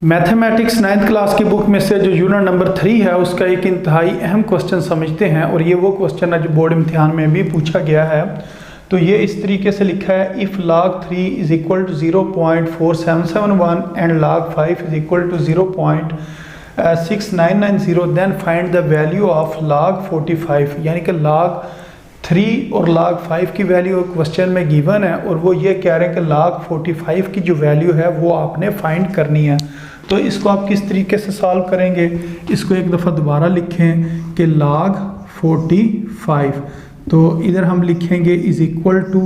Mathematics 9th class की book में से जो यूनिट नंबर 3 है उसका एक इंतहाई अहम क्वेश्चन समझते हैं और ये वो क्वेश्चन है जो बोर्ड इम्तिहान में भी पूछा गया है। तो ये इस तरीके से लिखा है, if log 3 is equal to 0.4771 and log 5 is equal to 0.6990 then find the value of log 45। यानी कि log 3 और log 5 की वैल्यू क्वेश्चन में गिवन है और वो ये कह रहे हैं कि log 45 की जो वैल्यू है वो आपने फाइंड करनी है। तो इसको आप किस तरीके से सॉल्व करेंगे, इसको एक दफ़ा दोबारा लिखें कि log 45, तो इधर हम लिखेंगे इज़ इक्वल टू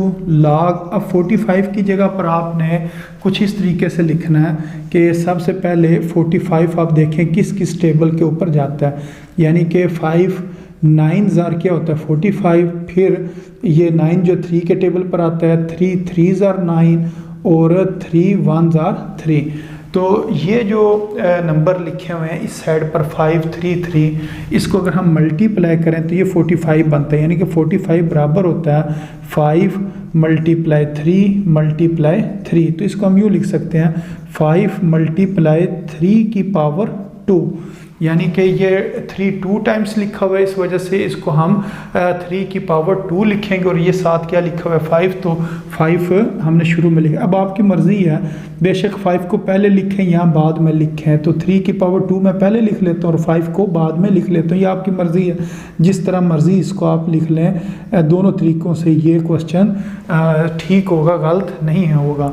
log। अब 45 की जगह पर आपने कुछ इस तरीके से लिखना है कि सबसे पहले 45 आप देखें किस किस टेबल के ऊपर जाता है। यानी कि 5 9 ज़ार क्या होता है 45, फिर ये 9 जो 3 के टेबल पर आता है, 3 3 ज़ार 9 और 3 1 ज़ार 3। तो ये जो नंबर लिखे हुए हैं इस साइड पर 5 3 3, इसको अगर हम मल्टीप्लाई करें तो ये 45 बनता है। यानी कि 45 बराबर होता है 5 मल्टीप्लाई 3 मल्टीप्लाई 3। तो इसको हम यूँ लिख सकते हैं 5 मल्टीप्लाई 3 की पावर 2। यानी कि ये 3 2 टाइम्स लिखा हुआ है, इस वजह से इसको हम 3 की पावर 2 लिखेंगे और ये साथ क्या लिखा हुआ है 5, तो 5 हमने शुरू में लिखा। अब आपकी मर्ज़ी है, बेशक 5 को पहले लिखें या बाद में लिखें। तो 3 की पावर 2 मैं पहले लिख लेता हूँ और 5 को बाद में लिख लेता हूँ, ये आपकी मर्ज़ी है। जिस तरह मर्ज़ी इसको आप लिख लें, दोनों तरीक़ों से ये क्वेश्चन ठीक होगा, गलत नहीं होगा।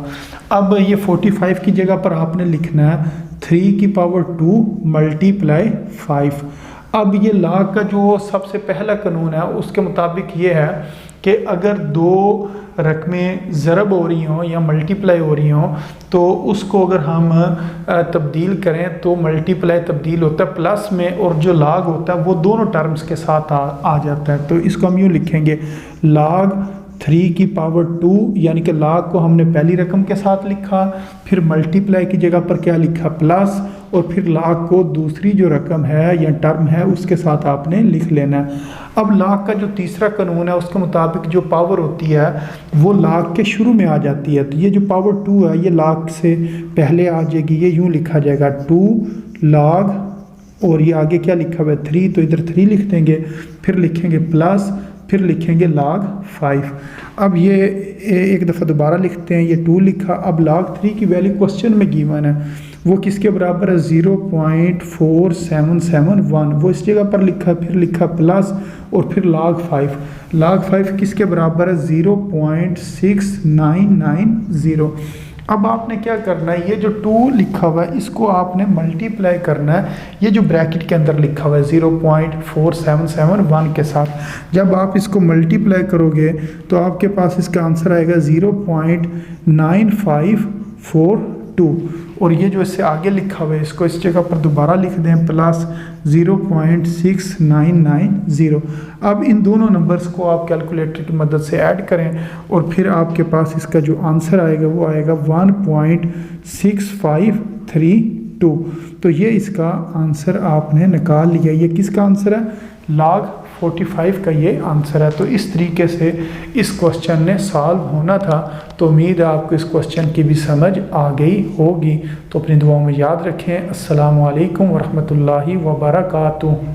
अब ये 45 की जगह पर आपने लिखना है 3 की पावर 2 मल्टीप्लाई 5। अब ये log का जो सबसे पहला कानून है उसके मुताबिक ये है कि अगर दो रकमें ज़रब हो रही हों या मल्टीप्लाई हो रही हों तो उसको अगर हम तब्दील करें तो मल्टीप्लाई तब्दील होता है प्लस में, और जो log होता है वो दोनों टर्म्स के साथ आ जाता है। तो इसको हम यूँ लिखेंगे log 3 की पावर 2, यानी कि log को हमने पहली रकम के साथ लिखा, फिर मल्टीप्लाई की जगह पर क्या लिखा प्लस, और फिर log को दूसरी जो रकम है या टर्म है उसके साथ आपने लिख लेना है। अब log का जो तीसरा कानून है उसके मुताबिक जो पावर होती है वो log के शुरू में आ जाती है। तो ये जो पावर 2 है ये log से पहले आ जाएगी, ये यूँ लिखा जाएगा 2 log, और ये आगे क्या लिखा हुआ है 3, तो इधर 3 लिख देंगे, फिर लिखेंगे प्लस, फिर लिखेंगे log 5। अब ये एक दफ़ा दोबारा लिखते हैं, ये 2 लिखा। अब log 3 की वैल्यू क्वेश्चन में गिवन है, वो किसके बराबर है 0.4771, वो इस जगह पर लिखा, फिर लिखा प्लस और फिर log 5। log 5 किसके बराबर है 0.6990। अब आपने क्या करना है, ये जो 2 लिखा हुआ है इसको आपने मल्टीप्लाई करना है ये जो ब्रैकेट के अंदर लिखा हुआ है 0.4771 के साथ। जब आप इसको मल्टीप्लाई करोगे तो आपके पास इसका आंसर आएगा 0.9542, और ये जो इससे आगे लिखा हुआ है इसको इस जगह पर दोबारा लिख दें प्लस 0.6990। अब इन दोनों नंबर्स को आप कैलकुलेटर की मदद से ऐड करें और फिर आपके पास इसका जो आंसर आएगा वो आएगा 1.6532। तो ये इसका आंसर आपने निकाल लिया। ये किसका आंसर है, log 45 का ये आंसर है। तो इस तरीके से इस क्वेश्चन ने सॉल्व होना था। तो उम्मीद है आपको इस क्वेश्चन की भी समझ आ गई होगी। तो अपनी दुआओं में याद रखें। अस्सलामु अलैकुम वरहमतुल्लाहि वबरकातुहू।